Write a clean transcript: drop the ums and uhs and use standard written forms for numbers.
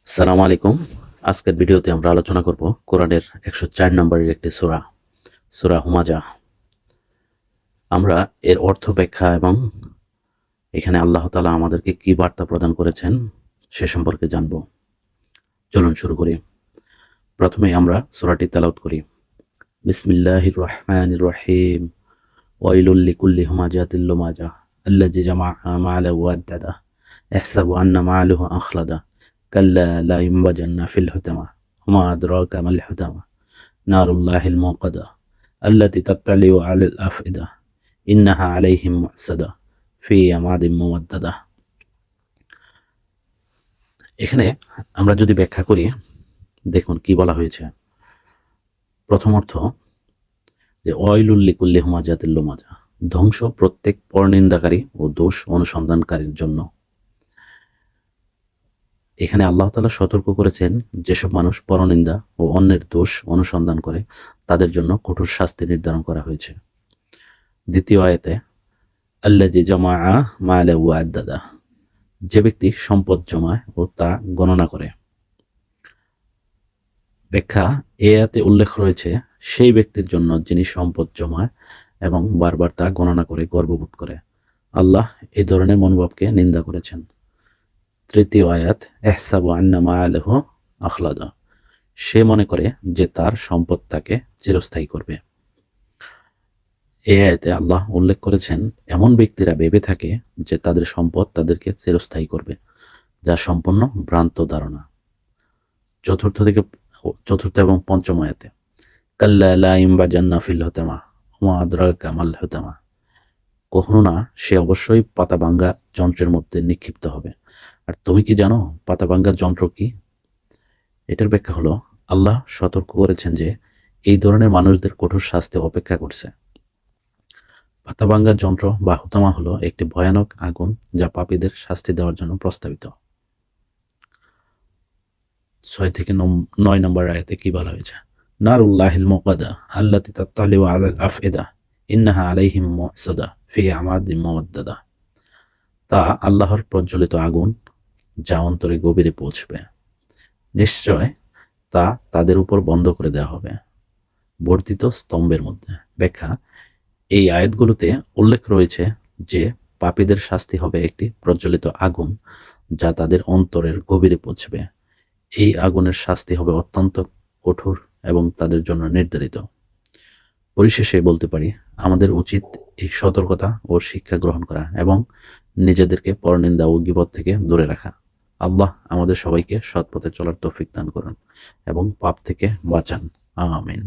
আসসালামু আলাইকুম। আজকের ভিডিওতে আমরা আলোচনা করব কোরআনের 104 নম্বরের একটি সূরা, সূরা হুমাজা। আমরা এর অর্থ ব্যাখ্যা এবং এখানে আল্লাহ তাআলা আমাদেরকে কি বার্তা প্রদান করেছেন সে সম্পর্কে জানব। চলুন শুরু করি। প্রথমে আমরা সূরাটি তেলাওয়াত করি। বিসমিল্লাহির রহমানির রহিম। ওয়াইলুল লিকুল্লি হুমাজাতিল লুমাজা আল্লাযী জামাআ মা'আহু ওয়া'আদ্দাদা ইয়াহসাবু আন্না মা'আহু আখলাদা কাল্লা লা ইউনবাযান্না ফিল হুতামা ওয়া মা আদরাকা মাল হুতামা নারুল্লাহিল মুকাদা আল্লাতী তাত্তালিউ আলাল আফইদা ইন্নাহা আলাইহিম মু'সাদা ফি আমাদিন মুমাদ্দাদা। এখানে আমরা যদি ব্যাখ্যা করি, দেখুন কি বলা হয়েছে। প্রথম অর্থ যে ওয়াইলুল লিকুল্লি হুমাজাতিল লুমাজা, ধ্বংস প্রত্যেক পরনিন্দাকারী ও দোষ অনুসন্ধানকারীর জন্য। এখানে আল্লাহ তাআলা সতর্ক করেছেন যেসব মানুষ পরনিন্দা ও অন্যের দোষ অনুসন্ধান করে তাদের জন্য কঠোর শাস্তি নির্ধারণ করা হয়েছে। দ্বিতীয় আয়াতে আল্লাযী জামাআ মা'আহু ওয়া'আদ্দাদা, যে ব্যক্তি সম্পদ জমায় ও তা গণনা করে। ব্যাখ্যা, এই আয়াতে উল্লেখ রয়েছে সেই ব্যক্তির জন্য যিনি সম্পদ জমায় এবং বারবার তা গণনা করে গর্ববোধ করে। আল্লাহ এই ধরনের মনোভাবকে নিন্দা করেছেন। তৃতীয় আয়াত ইহসাবু আন্না মা'আহু আখলাদা, সে মনে করে যে তার সম্পদ তাকে চিরস্থায়ী করবে। এই আয়াতে আল্লাহ উল্লেখ করেছেন এমন ব্যক্তিরা ভেবে থাকে যে তাদের সম্পদ তাদেরকে চিরস্থায়ী করবে, যা সম্পূর্ণ ভ্রান্ত ধারণা। চতুর্থ এবং পঞ্চম আয়াতে কাল্লা লা ইউনবাযান্না ফিল হুতামা ওয়া মা আদরাকা মাল হুতামা, কখনো না, সে অবশ্যই পাতা ভাঙ্গা যন্ত্রের মধ্যে নিক্ষিপ্ত হবে। আর তুমি কি জানো পাতা ভাঙ্গা যন্ত্র কি? এটার ব্যাখ্যা হলো, আল্লাহ সতর্ক করেছেন যে এই ধরনের মানুষদের কঠোর শাস্তি অপেক্ষা করছে। পাতা ভাঙ্গা যন্ত্র বা হুতামা হলো একটি ভয়ানক আগুন যা পাপীদের শাস্তি দেওয়ার জন্য প্রস্তাবিত। 6 থেকে 9 নম্বর আয়াতে কি বলা হয়েছে? নারুল্লাহিল মুকাদা আল্লাতী তাত্তালিউ আলাল আফইদা ইন্নাহা আলাইহিম মু'সাদা ফি আমাদিন মুমাদ্দাদা, তা আল্লাহর প্রজ্বলিত আগুন যা অন্তরে গভীরে পৌঁছবে। নিশ্চয় তা তাদের উপর বন্ধ করে দেওয়া হবে বর্ধিত স্তম্ভের মধ্যে। ব্যাখ্যা, এই আয়াতগুলোতে উল্লেখ রয়েছে যে পাপীদের শাস্তি হবে একটি প্রজ্বলিত আগুন যা তাদের অন্তরের গভীরে পৌঁছবে। এই আগুনের শাস্তি হবে অত্যন্ত কঠোর এবং তাদের জন্য নির্ধারিত। পরিশেষে বলতে পারি, আমাদের উচিত এই সতর্কতা ও শিক্ষা গ্রহণ করা এবং নিজেদেরকে পরনিন্দা ও গীবত থেকে দূরে রাখা। আল্লাহ আমাদের সবাইকে সৎ পথে চলার তৌফিক দান করুন এবং পাপ থেকে বাঁচান। আমিন।